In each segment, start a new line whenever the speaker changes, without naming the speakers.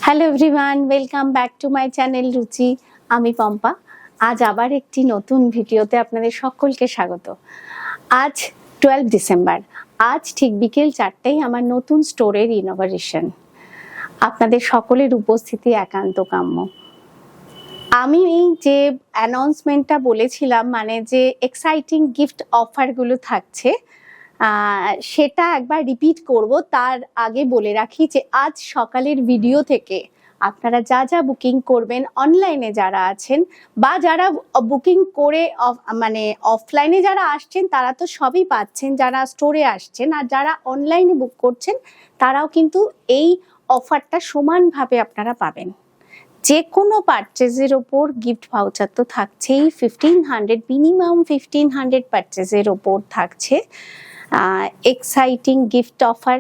Hello everyone, welcome back to my channel রুচি। আমি পম্পা। আজ আবার একটি নতুন ভিডিওতে আপনাদের সকলকে স্বাগত। আজ 12 ডিসেম্বর। আজ ঠিক বিকেল 4টায় আমার নতুন স্টোরের ইনগরেশন। আপনাদের সকলের উপস্থিতি একান্ত কাম্য। আমি এই যে অ্যানাউন্সমেন্টটা বলেছিলাম, মানে যে এক্সাইটিং গিফট অফারগুলো থাকছে, সেটা একবার রিপিট করব। তার আগে বলে রাখি যে আজ সকালের ভিডিও থেকে আপনারা যা যা বুকিং করবেন, অনলাইনে যারা আছেন বা যারা বুকিং করে মানে অফলাইনে যারা আসছেন তারা তো সবই পাচ্ছেন, যারা স্টোরে আসছেন, আর যারা অনলাইনে বুক করছেন তারাও কিন্তু এই অফারটা সমানভাবে আপনারা পাবেন। যে কোনো পারচেজের ওপর গিফট ভাউচার তো থাকছেই। 1500 মিনিমাম 1500 পারচেজের ওপর থাকছে এক্সাইটিং গিফট অফার।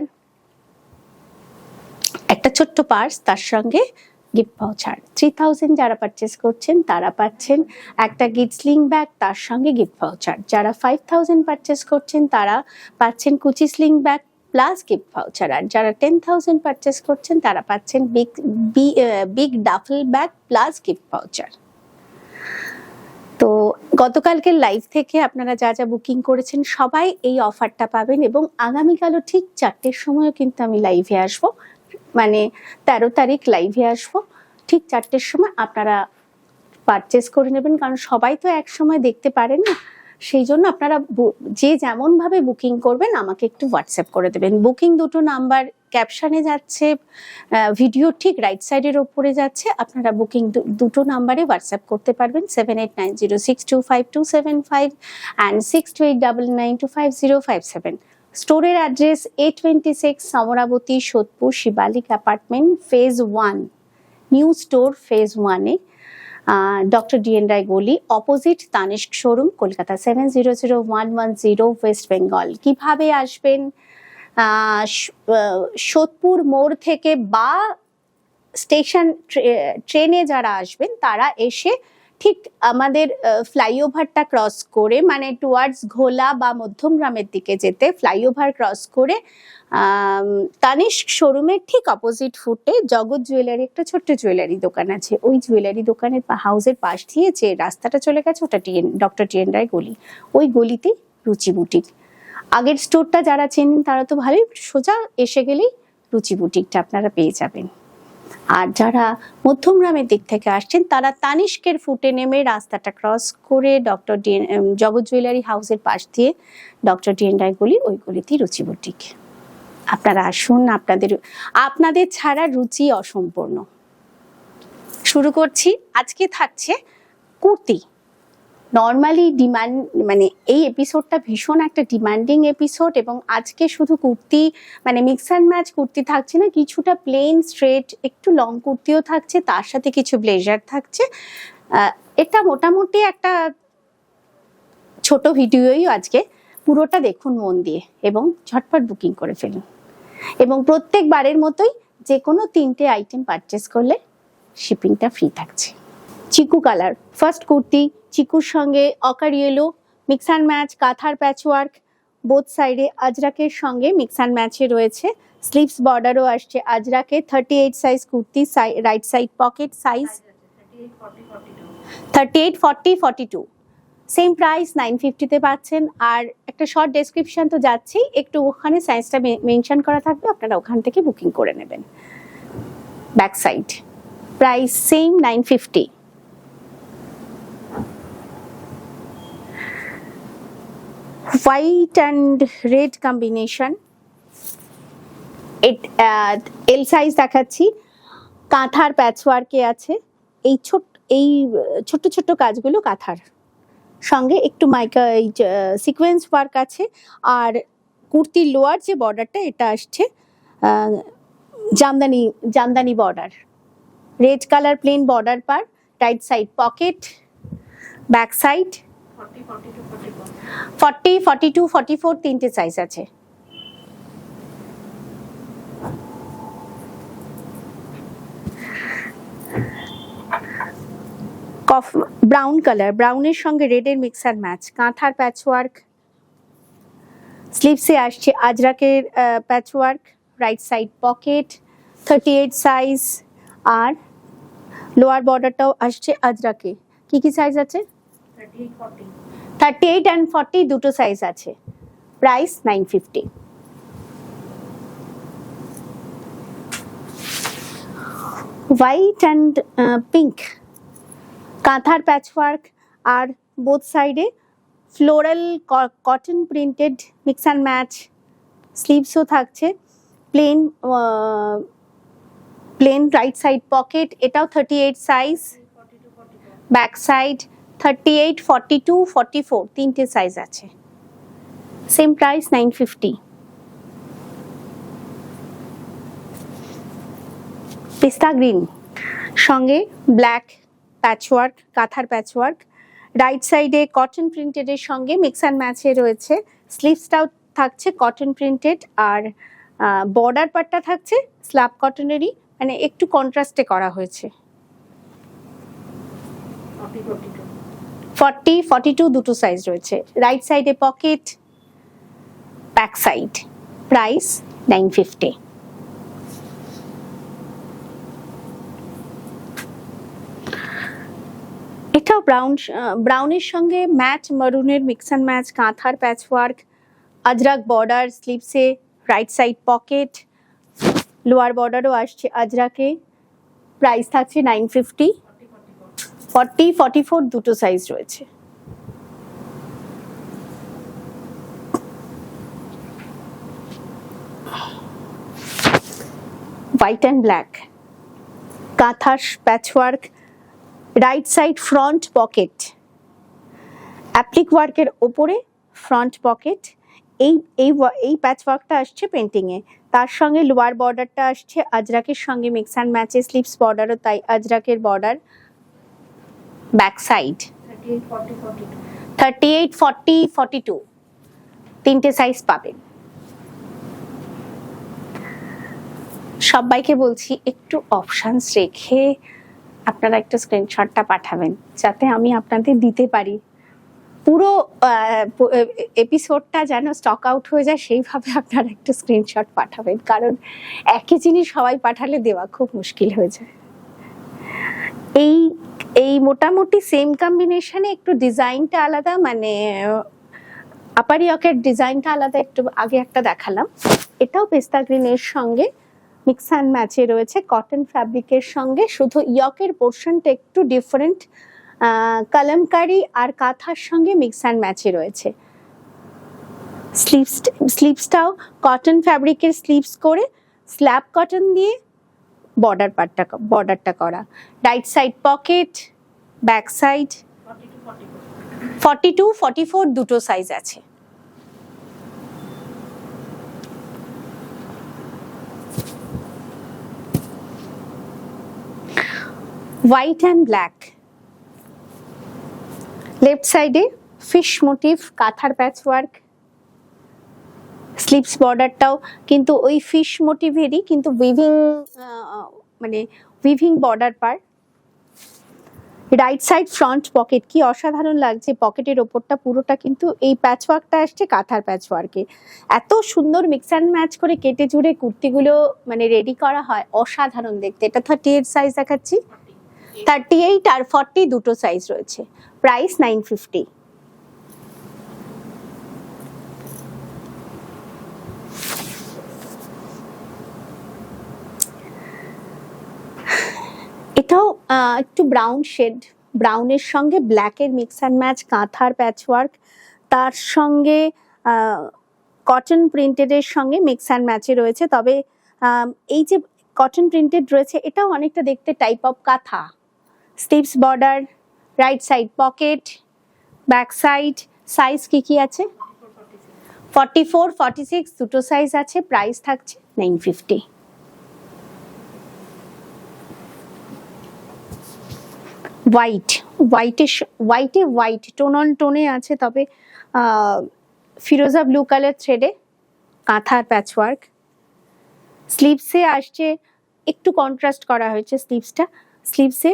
একটা ছোট্ট পার্স, তার সঙ্গে গিফট ভাউচার। 3000 যারা পারচেস করছেন তারা পাচ্ছেন একটা গিফটসলিং ব্যাগ, তার সঙ্গে গিফট ভাউচার। যারা 5000 পারচেস করছেন তারা পাচ্ছেন Gucci sling bag plus gift voucher. আর যারা 10,000 পারচেস করছেন তারা পাচ্ছেন big duffel bag plus gift voucher. তো গতকালকের লাইভ থেকে আপনারা যা যা বুকিং করেছেন সবাই এই অফারটা পাবেন, এবং আগামীকালও ঠিক 4টের সময়ও কিন্তু আমি লাইভে আসবো, মানে 13 তারিখ লাইভে আসবো। ঠিক 4টের সময় আপনারা পারচেস করে নেবেন, কারণ সবাই তো এক সময় দেখতে পারেন না। সেই জন্য আপনারা যে যেমন ভাবে বুকিং করবেন আমাকে একটু হোয়াটসঅ্যাপ করে দেবেন। বুকিং দুটো নাম্বার ক্যাপশনে যাচ্ছে, ভিডিও ঠিক রাইট সাইডের ওপরে যাচ্ছে। আপনারা বুকিং দুটো নাম্বারে হোয়াটসঅ্যাপ করতে পারবেন, 7890625275 অ্যান্ড 6289925057। স্টোরের address A26 Samarabati Sodepur Shivalik apartment phase 1, new store phase 1-এ, ডক্টর ডিএন রায় গলি, opposite Tanishq showroom, Kolkata 700110, West Bengal. কিভাবে আসবেন? সোদপুর মোড় থেকে বা স্টেশন ট্রেনে যারা আসবেন তারা এসে ঠিক আমাদের ফ্লাইওভারটা ক্রস করে, মানে টুয়ার্ডস ঘোলা বা মধ্যমগ্রামের দিকে যেতে ফ্লাইওভার ক্রস করে তানিস্ক শোরুমের ঠিক অপোজিট ফুটে জগৎ জুয়েলারি, একটা ছোট্ট জুয়েলারি দোকান আছে। ওই জুয়েলারি দোকানের হাউসের পাশ দিয়ে যে রাস্তাটা চলে গেছে ওটা ডক্টর ডিএন রায় গলি। ওই গলিতেই রুচি বুটিক। আগের স্টোরটা যারা চেনেন তারা তো ভালোই, সোজা এসে গেলেই রুচি বুটিকটা আপনারা পেয়ে যাবেন। আর যারা মধ্যমগ্রামের দিক থেকে আসছেন তারা তানিস্কের ফুটে নেমে রাস্তাটা ক্রস করে জগৎ জুয়েলারি হাউসের পাশ দিয়ে ডক্টর ডিএন রায় গলি, ওই গলিতেই রুচি বুটিক। আপনারা আসুন, আপনাদের ছাড়া রুচি অসম্পূর্ণ। শুরু করছি। আজকে থাকছে কুর্তি। নর্মালি ডিমান্ড, মানে এই এপিসোডটা ভীষণ একটা ডিমান্ডিং এপিসোড, এবং আজকে শুধু কুর্তি মানে মিক্স অ্যান্ড ম্যাচ কুর্তি থাকছে না, কিছুটা প্লেন স্ট্রেট একটু লং কুর্তিও থাকছে, তার সাথে কিছু ব্লেজার থাকছে। এটা মোটামুটি একটা ছোট ভিডিওই আজকে, পুরোটা দেখুন মন দিয়ে এবং ঝটপট বুকিং করে ফেলুন। এবং প্রত্যেকবারের মতোই যে কোনো 3টে আইটেম পারচেস করলে শিপিংটা ফ্রি থাকছে। চিকু কালার ফার্স্ট কুর্তি, চিকুর সঙ্গে অকার ইয়েলো, মিক্স অ্যান্ড ম্যাচ কাঁথার প্যাচওয়ার্ক, বোথ সাইডে আজরাকের সঙ্গে মিক্স অ্যান্ড ম্যাচে রয়েছে, স্লিভস বর্ডারও আসছে আজরাকে। 38 size kurti, right side pocket size 38, 40, 42, same price 950-তে পাচ্ছেন। আর একটা শর্ট ডেসক্রিপশন তো যাচ্ছেই, একটু ওখানে সাইজটা মেনশন করা থাকবে, আপনারা ওখান থেকে বুকিং করে নেবেন। Back side price same 950। White and red combination, L size দেখাচ্ছি, কাঁথার প্যাচওয়ার্কে আছে। এই ছোট্ট ছোট্ট কাজগুলো কাঁথার সঙ্গে একটু মাইকা সিকোয়েন্স ওয়ার্ক আছে। আর কুর্তির লোয়ার যে বর্ডারটা এটা আসছে Jamdani border, red colour plain border পার, right side pocket, back side 40, 42, 44 তিনটে সাইজ আছে। ব্রাউন কালার, ব্রাউনের সঙ্গে রেডের মিক্স অ্যান্ড ম্যাচ, কাঁথার প্যাচওয়ার্ক, স্লিভসে আসছে আজরাকের patchwork, right side pocket, 38 size. আর লোয়ার বর্ডারটাও আসছে আজরাকে। কি কি সাইজ আছে? 38 and 40 দুটো সাইজ আছে। প্রাইস 950। হোয়াইট অ্যান্ড পিঙ্ক কাঁথার প্যাচওয়ার্ক আর বোথ সাইডে floral cotton printed mix and match. স্লিভসও থাকছে প্লেন রাইট সাইড পকেট, এটাও 38 সাইজ। ব্যাক সাইড 38, 42, 44 তিনটে সাইজ আছে। Same price 950। পিস্তা গ্রিন সঙ্গে ব্ল্যাক প্যাচওয়ার্ক, কাঁথার প্যাচওয়ার্ক। রাইট সাইডে কটন প্রিন্টেডের সঙ্গে মিক্স অ্যান্ড ম্যাচে রয়েছে। স্লিভসটাও থাকছে কটন প্রিন্টেড আর বর্ডার পার্টটা থাকছে স্ল্যাব কটনেরই, মানে একটু কন্ট্রাস্টে করা হয়েছে। 40, 42 দুটো সাইজ রয়েছে। রাইট সাইডে পকেট, ব্যাক সাইড। প্রাইস 950। এটাও ব্রাউনের সঙ্গে ম্যাট মারুনের মিক্স অ্যান্ড ম্যাচ, কাঁথার প্যাচওয়ার্ক, আজরাক বর্ডার, স্লিভসে রাইট সাইড পকেট, লোয়ার বর্ডারও আসছে আজরাকে। প্রাইস থাকছে 950। 40, 44 দুটো সাইজ রয়েছে। হোয়াইট অ্যান্ড ব্ল্যাক কাঁথার patchwork, right side front pocket, applique ওয়ার্কের ওপরে ফ্রন্ট পকেট। এই প্যাচওয়ার্কটা আসছে পেন্টিংয়ে। তার সঙ্গে লোয়ার বর্ডারটা আসছে আজরাকের সঙ্গে মিক্স অ্যান্ড ম্যাচে, স্লিভস বর্ডারও তাই আজরাকের বর্ডার। ব্যাক সাইড 38, 40, 42 তিনটে সাইজ পাবেন। সবাইকে বলছি একটু অপশনস রেখে আপনারা একটু স্ক্রিনশটটা পাঠাবেন যাতে আমি আপনাদের দিতে পারি। পুরো এপিসোডটা যেন স্টক আউট হয়ে যায় সেইভাবে আপনারা একটু স্ক্রিনশট পাঠাবেন, কারণ একই জিনিস সবাই পাঠালে দেওয়া খুব মুশকিল হয়ে যায়। এই মোটামুটি সেম কম্বিনেশনে একটু ডিজাইনটা আলাদা, মানে আপার ইয়কের ডিজাইনটা আলাদা। একটু আগে একটা দেখালাম, এটাও পেস্তা গ্রিনের সঙ্গে মিক্স অ্যান্ড ম্যাচে রয়েছে কটন ফ্যাব্রিকের সঙ্গে, শুধু ইয়কের পোর্শনটা একটু ডিফারেন্ট, কলমকারি আর কাঁথার সঙ্গে মিক্স অ্যান্ড ম্যাচে রয়েছে। স্লিভসটাও কটন ফ্যাব্রিকের স্লিভস করে স্ল্যাব কটন দিয়ে বর্ডারটা করা। Right side pocket, back side 42, 44 দুটো সাইজ আছে। হোয়াইট অ্যান্ড ব্ল্যাক লেফট সাইডে ফিশ মোটিভ, কাঁথার প্যাচওয়ার্ক, স্লিভস বর্ডারটাও কিন্তু ওই ফিশ মোটিভেরই, কিন্তু উইভিং বর্ডার পার। রাইট সাইড ফ্রন্ট পকেট, কি অসাধারণ লাগছে পকেটের ওপরটা পুরোটা, কিন্তু এই প্যাচওয়ার্কটা আসছে কাঁথার প্যাচওয়ার্কে। এত সুন্দর মিক্স অ্যান্ড ম্যাচ করে কেটে জুড়ে কুর্তিগুলো মানে রেডি করা হয়, অসাধারণ দেখতে। এটা 38 সাইজ দেখাচ্ছি, 38 আর 40 দুটো সাইজ রয়েছে। প্রাইস 950। এটাও একটু ব্রাউন শেড, ব্রাউনের সঙ্গে ব্ল্যাকের মিক্স অ্যান্ড ম্যাচ, কাঁথার প্যাচওয়ার্ক, তার সঙ্গে কটন প্রিন্টেডের সঙ্গে মিক্স অ্যান্ড ম্যাচে রয়েছে। তবে এই যে কটন প্রিন্টেড রয়েছে এটাও অনেকটা দেখতে টাইপ অফ কাঁথা। Sleeves border, right side pocket, back side. Size কি আছে? 44, 46 দুটো সাইজ আছে। প্রাইস থাকছে 950। হোয়াইট টোন অন টোনে আছে, তবে ফিরোজা ব্লু কালার থ্রেডে কাঁথার প্যাচওয়ার্ক। স্লিভসে আসছে একটু কন্ট্রাস্ট করা হয়েছে স্লিভসে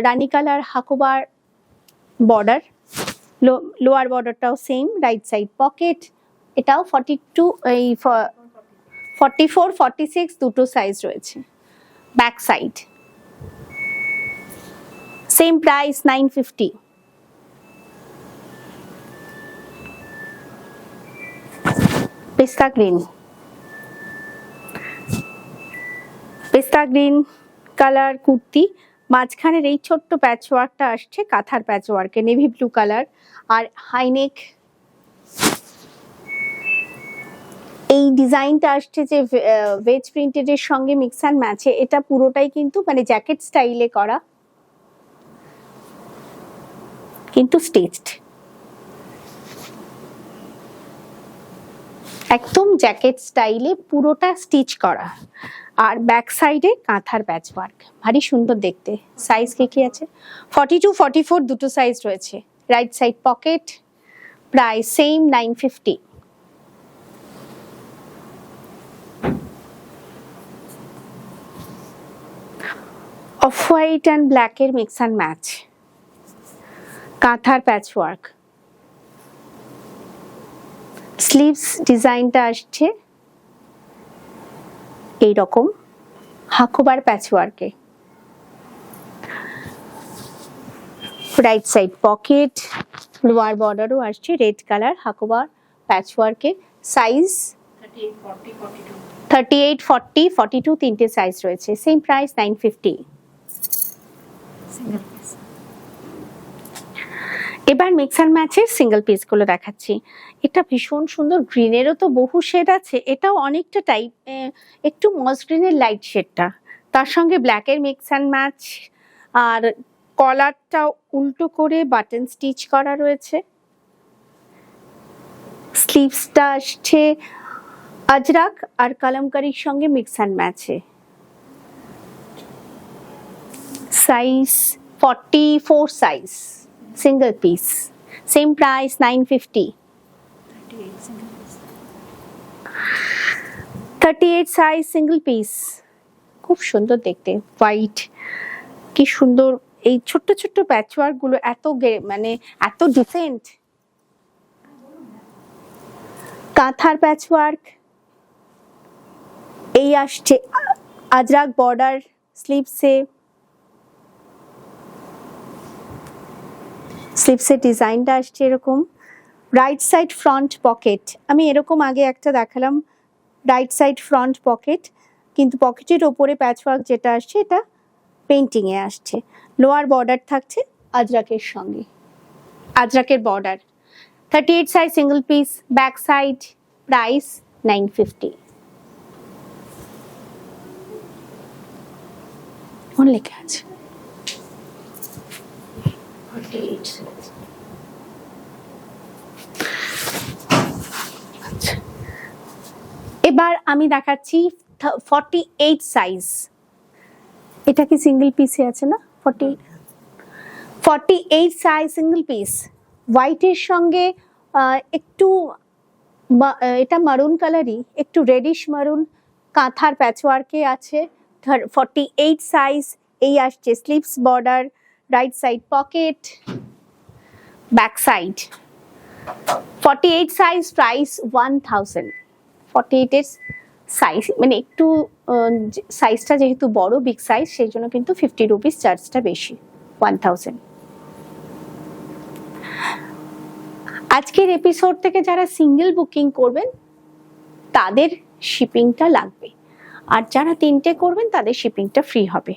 রানী কালার হাকোবার বর্ডার, লোয়ার বর্ডারটাও সেম। রাইট সাইড পকেট, এটাও 44, 46 দুটো সাইজ রয়েছে। Back side same price 950। পেস্তা গ্রিন, পেস্তা গ্রিন কালার কুর্তি, মাঝখানের এই ছোট্ট প্যাচওয়ার্কটা আসছে কাঁথার প্যাচওয়ার্কে, নেভি ব্লু কালার আর হাইনেক। এই ডিজাইনটা আসছে যে ভেজ প্রিন্টেড এর সঙ্গে মিক্স অ্যান্ড ম্যাচে, এটা পুরোটাই কিন্তু মানে জ্যাকেট স্টাইলে করা, কিন্তু স্টিচড, একদম জ্যাকেট স্টাইলে পুরোটা স্টিচ করা। আর ব্যাক সাইডে কাঁথার প্যাচওয়ার্ক, ভারী সুন্দর দেখতে। সাইজ কি আছে? 42, 44 দুটো সাইজ রয়েছে। Right side pocket, price same 950। Off white and ব্ল্যাকের মিক্স অ্যান্ড ম্যাচ, কাঁথার প্যাচওয়ার্ক। স্লিভস ডিজাইনটা আসছে এইরকম হাকোবার প্যাচওয়ার্কে। রাইট সাইড পকেট, লোয়ার বর্ডারও আসছে রেড কালার হাকোবার প্যাচওয়ার্কে। সাইজ 38, 40, 42 তিনটে সাইজ রয়েছে। Same price 950। এবার মিক্স অ্যান্ড ম্যাচের সিঙ্গেল পিস গুলো দেখাচ্ছি। এটা ভীষণ সুন্দর, গ্রিনেরও তো বহু শেড আছে, এটাও অনেকটা টাইপ, একটু মস গ্রিনের লাইট শেডটা, তার সঙ্গে ব্ল্যাকের মিক্স অ্যান্ড ম্যাচ। আর কলারটা উল্টো করে বাটন স্টিচ করা রয়েছে। স্লিভসটা আসছে আজরাক আর কালামকারীর সঙ্গে মিক্স অ্যান্ড ম্যাচে। Size 44 size, single piece. Same price 950। 38 size single piece, খুব সুন্দর দেখতে। হোয়াইট, কি সুন্দর এই ছোট্ট ছোট্ট প্যাচওয়ার্ক গুলো, এত মানে এত ডিসেন্ট। কাঁথার প্যাচওয়ার্ক, এই আসছে আজরাক বর্ডার স্লিভসে, স্লিভসের ডিজাইনটা আসছে এরকম। রাইট সাইড ফ্রন্ট পকেট, আমি এরকম আগে একটা দেখালাম, রাইট সাইড ফ্রন্ট পকেট, কিন্তু পকেটের ওপরে প্যাচওয়ার্ক যেটা আসছে এটা পেইন্টিং এ আসছে। লোয়ার বর্ডার থাকছে আজরাকের সঙ্গে, আজরাকের border. 38 size single piece, back side, price 950। কোন লেখা আছে? এবার আমি দেখাচ্ছি 48 সাইজ। এটা কি সিঙ্গেল পিসে আছে না? 48 সাইজ সিঙ্গেল পিস, হোয়াইটের সঙ্গে একটু এটা মারুন কালারই, একটু রেডিশ মারুন, কাঁথার প্যাচওয়ার্কে আছে। 48 সাইজ, এই আসছে sleeves border, right side pocket, back side. 48 size, price 1000। 48 এর সাইজ মানে একটু সাইজটা যেহেতু বড়, বিগ সাইজ, সেই জন্য কিন্তু 50 রুপিস চার্জটা বেশি, 1000। আজকের এপিসোড থেকে যারা সিঙ্গেল বুকিং করবেন তাদের শিপিংটা লাগবে, আর যারা তিনটে করবেন তাদের শিপিংটা ফ্রি হবে।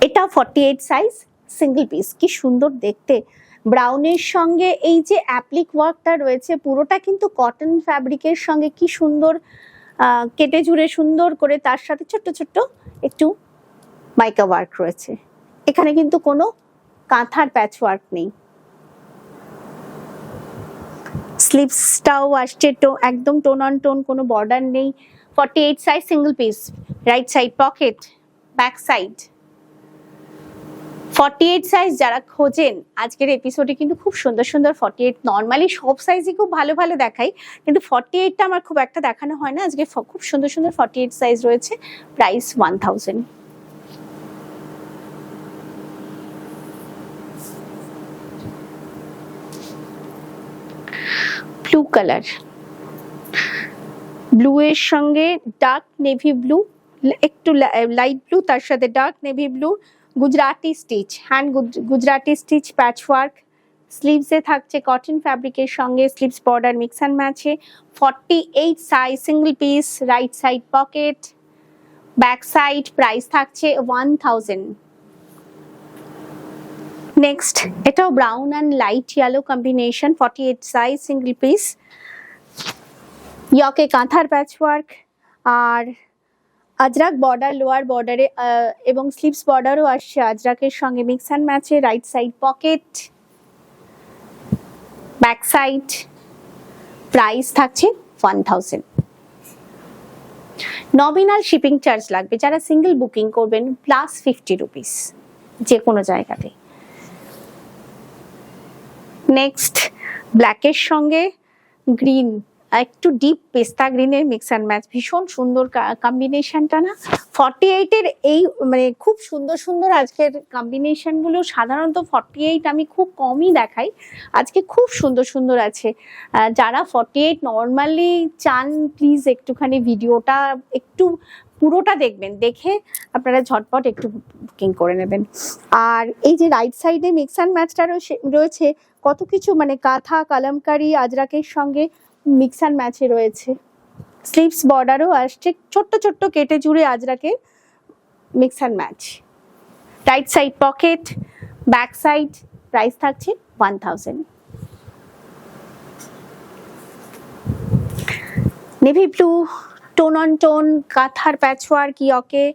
এটা 48 সাইজ সিঙ্গেল পিস, কি সুন্দর দেখতে। ব্রাউনের সঙ্গে এই যে অ্যাপ্লিক ওয়ার্কটা রয়েছে পুরোটা কিন্তু কটন ফ্যাব্রিকের সঙ্গে, কি সুন্দর কেটে জুড়ে সুন্দর করে, তার সাথে ছোট্ট ছোট্ট একটু মাইকা ওয়ার্ক রয়েছে। এখানে কিন্তু কোনো কাঁথার প্যাচ ওয়ার্ক নেই। স্লিভসটাও আসছে একদম টোন অন টোন, কোনো বর্ডার নেই। 48 size single piece, right side pocket, back side. 48 size যারা খোঁজেন, আজকের এপিসোডে কিন্তু খুব সুন্দর সুন্দর 48, নর্মালি সব সাইজই খুব ভালো ভালো দেখাই, কিন্তু 48টা আমার খুব একটা দেখানো হয় না, আজকে খুব সুন্দর সুন্দর 48 সাইজ রয়েছে, প্রাইস 1000। ব্লু কালার, ব্লু এর সঙ্গে ডার্ক নেভি ব্লু, একটু লাইট ব্লু, তার সাথে dark navy blue, Gujarati stitch, hand Gujarati stitch patchwork. স্লিভসে থাকছে কটন ফ্যাব্রিকের সঙ্গে স্লিভস বর্ডার মিক্স অ্যান্ড ম্যাচে। 48 size, single piece, right side pocket, back side. Price থাকছে 1000। নেক্সট, এটাও brown and light yellow combination, 48 size, single piece, ইয়কে কাঁথার প্যাচওয়ার্ক আর আজরাক বর্ডার, লোয়ার বর্ডারে এবং স্লিভস বর্ডারও আসছে আজরাকের সঙ্গে মিক্স অ্যান্ড ম্যাচে। Right side pocket, back side. Price থাকছে 1000। নমিনাল শিপিং চার্জ লাগবে যারা সিঙ্গেল বুকিং করবেন, প্লাস 50 রুপিস যে কোনো জায়গাতে। নেক্সট, ব্ল্যাকের সঙ্গে গ্রিন, একটু ডিপ পেস্তা গ্রিনের মিক্স অ্যান্ড ম্যাচ, ভীষণ সুন্দর কম্বিনেশনটা না। 48 এর এই মানে খুব সুন্দর সুন্দর আজকের কম্বিনেশন গুলো, সাধারণত 48 আমি খুব কমই দেখাই, আজকে খুব সুন্দর সুন্দর আছে। যারা 48 নর্মালি চান, প্লিজ একটুখানি ভিডিওটা একটু পুরোটা দেখবেন, দেখে আপনারা ঝটপট একটু বুকিং করে নেবেন। আর এই যে রাইট সাইডে মিক্স অ্যান্ড ম্যাচটা রয়েছে, কত কিছু মানে কাঁথা, কালামকারি, আজরাকের সঙ্গে মিক্স অ্যান্ড ম্যাচে রয়েছে। স্লিভস বর্ডারও আসছে ছোট্ট ছোট্ট কেটে জুড়ে আজরাকের mix and match. Right side pocket, back side. Price থাকছে 1000। Navy blue, tone on tone, কাঁথার প্যাচওয়ার্ক, ইয়কে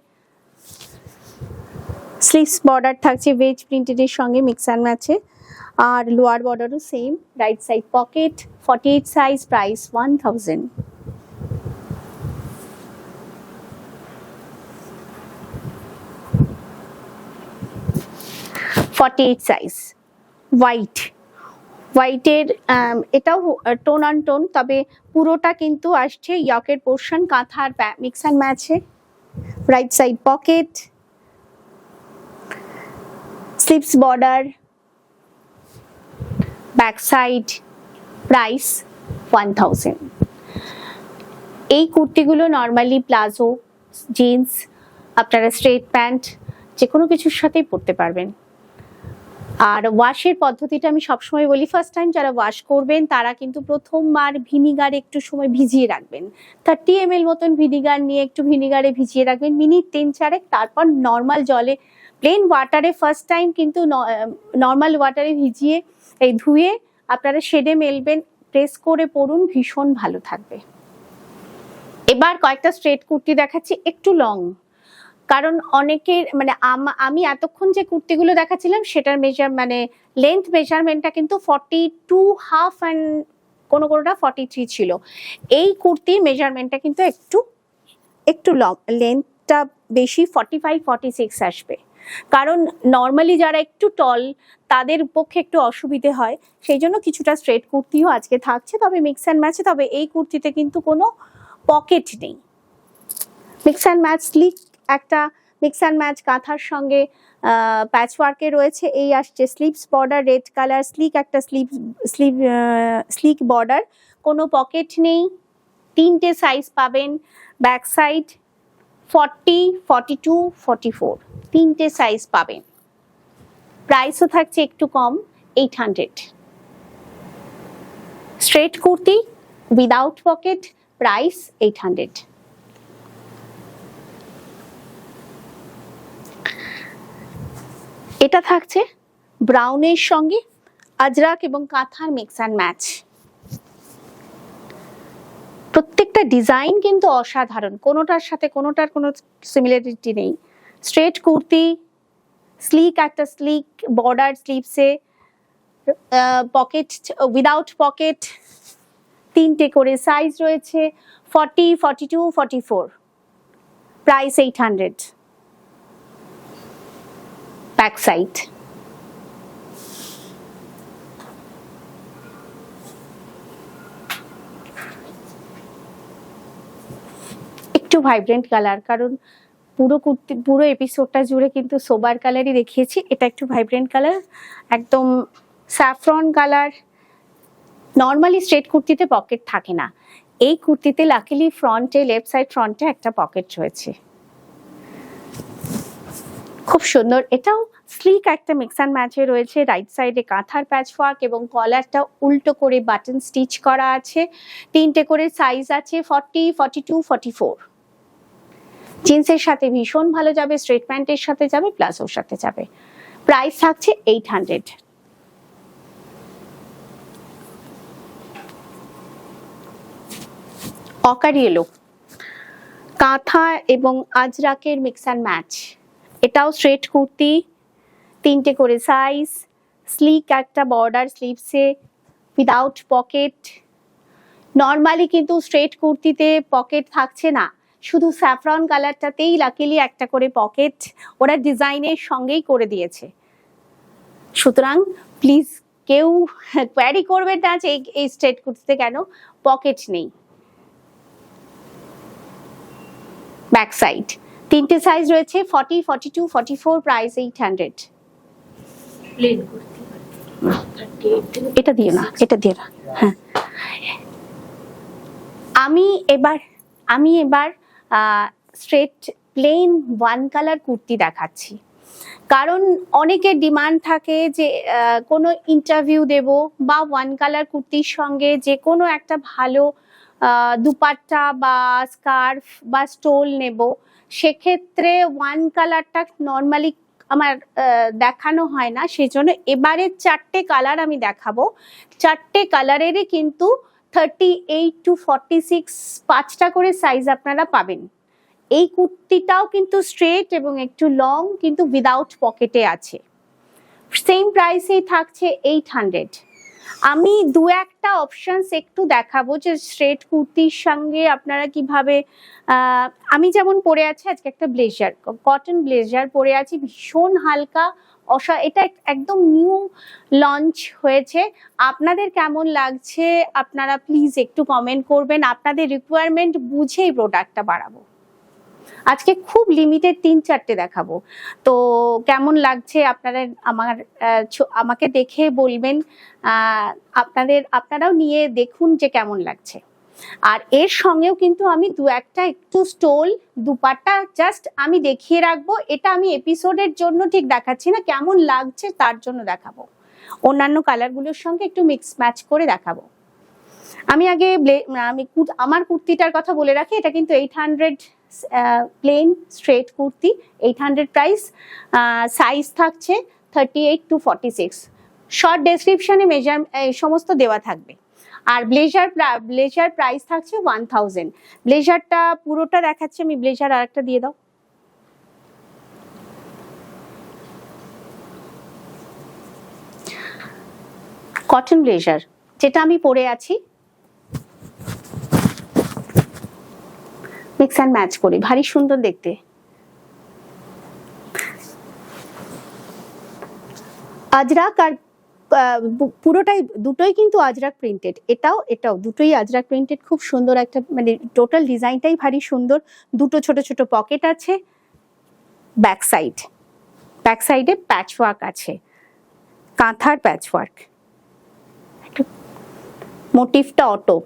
স্লিভস বর্ডার থাকছে ভেজ প্রিন্টেডের সঙ্গে মিক্স অ্যান্ড ম্যাচে, আর লোয়ার বর্ডারও same. Right side pocket, 48 size, price 1000। Size হোয়াইটের, এটাও টোন অন টোন, তবে পুরোটা কিন্তু আসছে ইয়কের পোর্শন কাঁথার মিক্স অ্যান্ড ম্যাচে। Right side pocket, sleeves border, back side. Price 1000। এই কুর্তিগুলো নর্মালি প্লাজো, জিন্স, আপনারা স্ট্রেট প্যান্ট যে কোনো কিছুর সাথেই পরতে পারবেন। আর ওয়াশের পদ্ধতিটা আমি সবসময় বলি, ফার্স্ট টাইম যারা ওয়াশ করবেন তারা কিন্তু প্রথমবার ভিনিগারে একটু সময় ভিজিয়ে রাখবেন, 30 ml মতন ভিনিগার নিয়ে একটু ভিনিগারে ভিজিয়ে রাখবেন মিনিট 3-4, তারপর নর্মাল জলে প্লেন ওয়াটারে ফার্স্ট টাইম কিন্তু নর্মাল ওয়াটারে ভিজিয়ে ধুয়ে আপনারা শেডে মেলবেন, প্রেস করে পরুন, ভীষণ ভালো থাকবে। এবার কয়েকটা স্ট্রেট কুর্তি দেখাচ্ছি, একটু লং, কারণ অনেকের মানে আমি এতক্ষণ যে কুর্তিগুলো দেখাচ্ছিলাম সেটার মানে লেন্থ মেজারমেন্টটা কিন্তু 42.5 অ্যান্ড কোনোটা 43 ছিল। এই কুর্তির মেজারমেন্টটা কিন্তু একটু লং, লেন্থটা বেশি, 45-46 আসবে। কারণ নর্মালি যারা একটু টল তাদের পক্ষে একটু অসুবিধে হয়, সেই জন্য কিছুটা স্ট্রেট কুর্তিও আজকে থাকছে, তবে মিক্স অ্যান্ড ম্যাচে। তবে এই কুর্তিতে কিন্তু কোনো পকেট নেই, মিক্স অ্যান্ড ম্যাচ স্লিক একটা মিক্স অ্যান্ড ম্যাচ কাঁথার সঙ্গে প্যাচওয়ার্কে রয়েছে। এই আসছে sleeves border, red colour slick একটা স্লিক বর্ডার, কোনো পকেট নেই, 3টে সাইজ পাবেন। ব্যাক সাইড 40, 42, 44, 3টে সাইজ পাবেন। প্রাইসও থাকছে একটু কম, 800। Straight kurti without pocket, price 800। এটা থাকছে ব্রাউনের সঙ্গে আজরাক এবং কাঁথার মিক্স অ্যান্ড ম্যাচ। প্রত্যেকটা ডিজাইন কিন্তু অসাধারণ, কোনোটার সাথে কোনোটার কোনো সিমিলারিটি নেই। স্ট্রেট কুর্তি, স্লিক একটা স্লিক বর্ডার স্লিভসে, পকেট উইদাউট পকেট, 3টে করে সাইজ রয়েছে, 40, 42, 44, প্রাইস 800। ব্যাক সাইড একটু ভাইব্রেন্ট কালার, কারণ পুরো এপিসোডটা জুড়ে কিন্তু সোবার কালারই দেখিয়েছি, এটা একটু ভাইব্রেন্ট কালার, একদম স্যাফরন কালার। নর্মালি স্ট্রেট কুর্তিতে পকেট থাকে না, এই কুর্তিতে লাকিলি ফ্রন্টে, লেফট সাইড ফ্রন্টে একটা পকেট রয়েছে। খুব সুন্দর, এটাও স্লিক একটা মিক্স অ্যান্ড ম্যাচে রয়েছে। রাইট সাইডে কাঁথার প্যাচওয়ার্ক এবং কলারটা উল্টো করে বাটন স্টিচ করা আছে। 3টে করে সাইজ আছে, 40, 42, 44। জিন্সের সাথে ভীষণ ভালো যাবে, স্ট্রেট প্যান্টের সাথে যাবে, প্লাজোর সাথে যাবে। প্রাইস থাকছে 800। অকারি এলো, কাঁথা এবং আজরাকের মিক্স অ্যান্ড ম্যাচ। এটাও স্ট্রেট কুর্তি, 3টে করে সাইজ, স্লিক একটা বর্ডার স্লিভসে, উইদাউট পকেট। নর্মালি কিন্তু স্ট্রেট কুর্তিতে পকেট থাকছে না, শুধু স্যাফরন কালারটাতেই লাকিলি একটা করে পকেট ওরা ডিজাইনের সঙ্গেই করে দিয়েছে। সুতরাং প্লিজ কেউ কোয়ারি করবে না যে এই স্ট্রেট কুর্তিতে কেন পকেট নেই। ব্যাক সাইড 3টে সাইজ রয়েছে, 40, 42, 44, প্রাইস 800। এটা দিও না, এটা দিও না। হ্যাঁ, আমি এবার straight plain one colour kurti দেখাচ্ছি, কারণ অনেকের ডিমান্ড থাকে যে কোনো ইন্টারভিউ দেব বা ওয়ান কালার কুর্তির সঙ্গে যে কোনো একটা ভালো দুপাট্টা বা স্কার্ফ বা স্টোল নেব। সেক্ষেত্রে ওয়ান কালারটা নর্মালি আমার দেখানো হয় না, সেজন্য এবারে 4টে কালার আমি দেখাবো। 4টে কালারেরই কিন্তু 38 to 46 5টা করে সাইজ আপনারা পাবেন। এই কুর্তিটাও কিন্তু স্ট্রেট এবং একটু লং, কিন্তু উইদাউট পকেটে আছে। সেম প্রাইসেই থাকছে 800। আমি দু একটা অপশনস একটু দেখাবো যে স্ট্রেট কুর্তির সঙ্গে আপনারা কিভাবে। আমি যেমন পরে আছি আজকে একটা ব্লেজার, কটন ব্লেজার পরে আছি, ভীষণ হালকা, এটা একদম নিউ লঞ্চ হয়েছে। আপনাদের কেমন লাগছে আপনারা প্লিজ একটু কমেন্ট করবেন। আপনাদের রিকোয়ারমেন্ট বুঝেই প্রোডাক্টটা বাড়াবো। আজকে খুব লিমিটেড 3-4টে দেখাবো, তো কেমন লাগছে আপনারা আমাকে দেখে বলবেন। আপনারাও নিয়ে দেখুন যে কেমন লাগছে। আর এর সঙ্গেও কিন্তু আমি দু একটা একটু স্টোল দুপাট্টা জাস্ট আমি দেখিয়ে রাখবো। এটা আমি এপিসোডের জন্য ঠিক দেখাচ্ছি না, কেমন লাগছে তার জন্য দেখাবো। অন্যান্য কালারগুলোর সঙ্গে একটু মিক্স ম্যাচ করে দেখাবো। আমি আগে আমার কুর্তিটার কথা বলে রাখি, এটা কিন্তু 800 plain straight kurti, 800 price. Size থাকছে 38 to 46। শর্ট ডেসক্রিপশনে সমস্ত দেওয়া থাকবে। আর ব্লেজার প্রাইস থাকছে 1000। ব্লেজারটা পুরোটা দেখাচ্ছি আমি, ব্লেজার আর একটা দিয়ে দাও। কটন ব্লেজার যেটা আমি পরে আছি, মিক্স অ্যান্ড ম্যাচ করে, ভারী সুন্দর দেখতে। আজরাক আর পুরোটাই দুটোই কিন্তু আজরাক প্রিন্টেড, এটাও দুটোই আজরাক প্রিন্টেড। খুব সুন্দর একটা, মানে টোটাল ডিজাইনটাই ভারী সুন্দর। দুটো ছোট ছোট পকেট আছে। ব্যাক সাইডে প্যাচওয়ার্ক আছে, কাঁথার প্যাচওয়ার্ক, মোটিভটা অটো।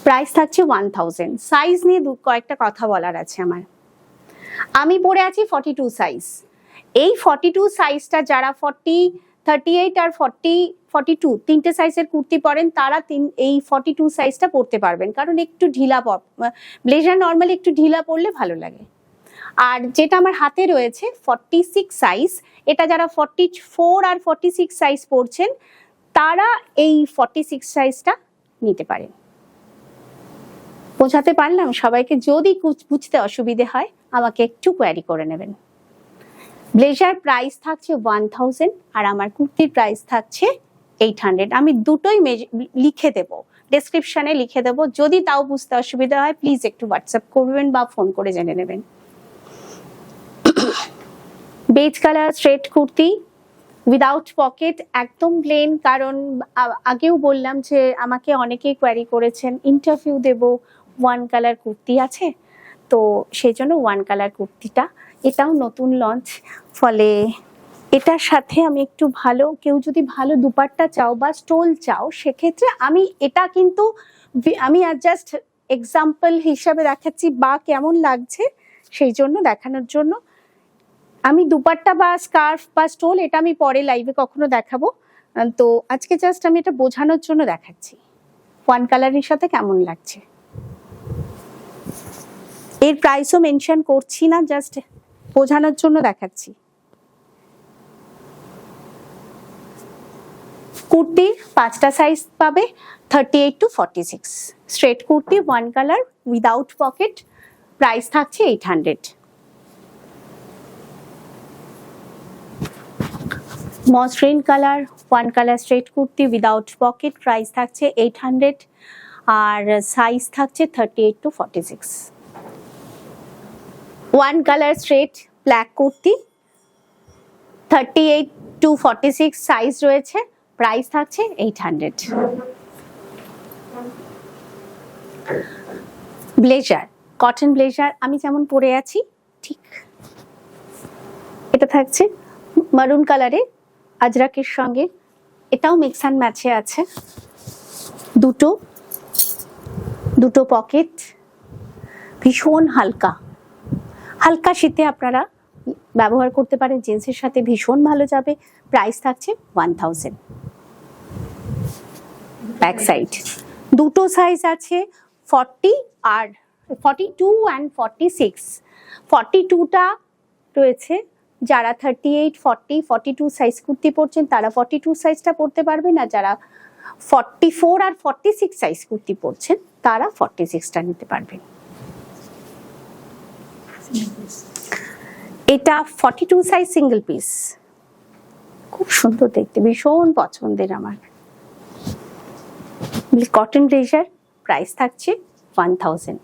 প্রাইস থাকছে 1000। সাইজ নিয়ে কয়েকটা কথা বলার আছে আমার। আমি পরে আছি 42 সাইজ। এই 42 সাইজটা যারা 40, 38 আর 40, 42 তিনটে সাইজের কুর্তি পরেন তারা এই 42 সাইজটা পরতে পারবেন, কারণ একটু ঢিলা ব্লেজার নর্মালি একটু ঢিলা পরলে ভালো লাগে। আর যেটা আমার হাতে রয়েছে 46 সাইজ, এটা যারা 44 আর 46 সাইজ পরছেন তারা এই 46 সাইজটা নিতে পারেন। বোঝাতে পারলাম সবাইকে? যদি বুঝতে অসুবিধে হয় আমাকে একটু কোয়ারি করে নেবেন। ব্লেজার প্রাইস থাকছে 1000 আর আমার কুর্তির প্রাইস থাকছে 800। আমি দুটোই লিখে দেব, ডেসক্রিপশনে লিখে দেব। যদি তাও বুঝতে অসুবিধা হয় প্লিজ একটু হোয়াটসঅ্যাপ করবেন বা ফোন করে জেনে নেবেন। Beige colour straight kurti without pocket, একদম প্লেন। কারণ আগেও বললাম যে আমাকে অনেকেই কোয়ারি করেছেন ইন্টারভিউ দেব, ওয়ান কালার কুর্তি আছে, তো সেই জন্য ওয়ান কালার কুর্তিটা, এটাও নতুন লঞ্চ। ফলে এটার সাথে আমি একটু ভালো, কেউ যদি ভালো দুপাট্টা চাও বা স্টোল চাও সেক্ষেত্রে এটা কিন্তু আমি আর জাস্ট এক্সাম্পল হিসাবে দেখাচ্ছি বা কেমন লাগছে সেই জন্য দেখানোর জন্য। আমি দুপাট্টা বা স্কার্ফ বা স্টোল এটা আমি পরে লাইভে কখনো দেখাবো, তো আজকে জাস্ট আমি এটা বোঝানোর জন্য দেখাচ্ছি ওয়ান কালারের সাথে কেমন লাগছে। এর প্রাইসও মেনশন করছি না, জাস্ট বোঝানোর জন্য দেখাচ্ছি। কুর্তির 5টা সাইজ পাবে, 38 to 46। Straight kurti one colour without pocket, price থাকছে 800। মসৃণ colour one colour straight kurti without pocket, price থাকছে 800 আর সাইজ থাকছে 38 to 46। One colour straight black kurti 38 to 46 size রয়েছে, প্রাইস থাকছে 800। ব্লেজার কটন ব্লেজার আমি যেমন পরে আছি ঠিক এটা থাকছে মারুন কালারে আজরাকের সঙ্গে, এটাও মিক্স অ্যান্ড ম্যাচে আছে। দুটো পকেট, ভীষণ হালকা হালকা শীতে আপনারা ব্যবহার করতে পারেন, জিন্সের সাথে ভীষণ ভালো যাবে। প্রাইস থাকছে 1000। ব্যাক সাইড দুটো সাইজ আছে 40 আর 42 অ্যান্ড 46। 42টা রয়েছে, যারা 38 40 42 সাইজ কুর্তি পরছেন তারা 42 সাইজটা পরতে পারবেন, আর যারা 44 আর 46 সাইজ কুর্তি পরছেন তারা 46টা নিতে পারবেন। এটা 42 সাইজ সিঙ্গেল পিস, খুব সুন্দর দেখতে, ভীষণ পছন্দের আমার। কটন ব্লেজার, প্রাইস থাকছে 1000।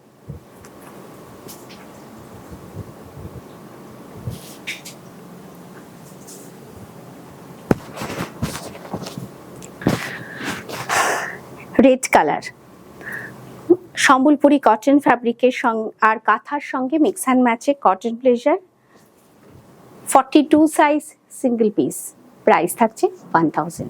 রেড কালার সম্বলপুরি কটন ফ্যাব্রিকের সঙ্গে আর কাঁথার সঙ্গে মিক্স অ্যান্ড ম্যাচে cotton blazer 42 size single piece, price থাকছে 1000।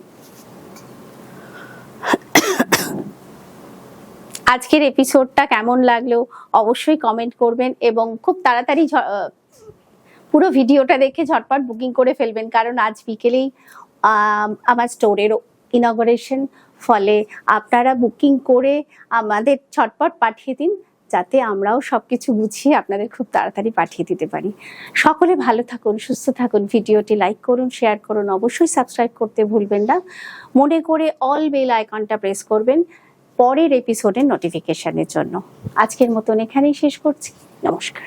আজকের এপিসোডটা কেমন লাগলো অবশ্যই কমেন্ট করবেন এবং খুব তাড়াতাড়ি পুরো ভিডিওটা দেখে ঝটপট বুকিং করে ফেলবেন, কারণ আজ বিকেলেই আমার স্টোরের ইনগরেশন, ফলে আপনারা বুকিং করে আমাদের ঝটপট পাঠিয়ে দিন যাতে আমরাও সবকিছু গুছিয়ে আপনাদের খুব তাড়াতাড়ি পাঠিয়ে দিতে পারি। সকলে ভালো থাকুন, সুস্থ থাকুন, ভিডিওটি লাইক করুন, শেয়ার করুন, অবশ্যই সাবস্ক্রাইব করতে ভুলবেন না। মনে করে অল বেল আইকনটা প্রেস করবেন পরের এপিসোডের নোটিফিকেশনের জন্য। আজকের মতন এখানেই শেষ করছি, নমস্কার।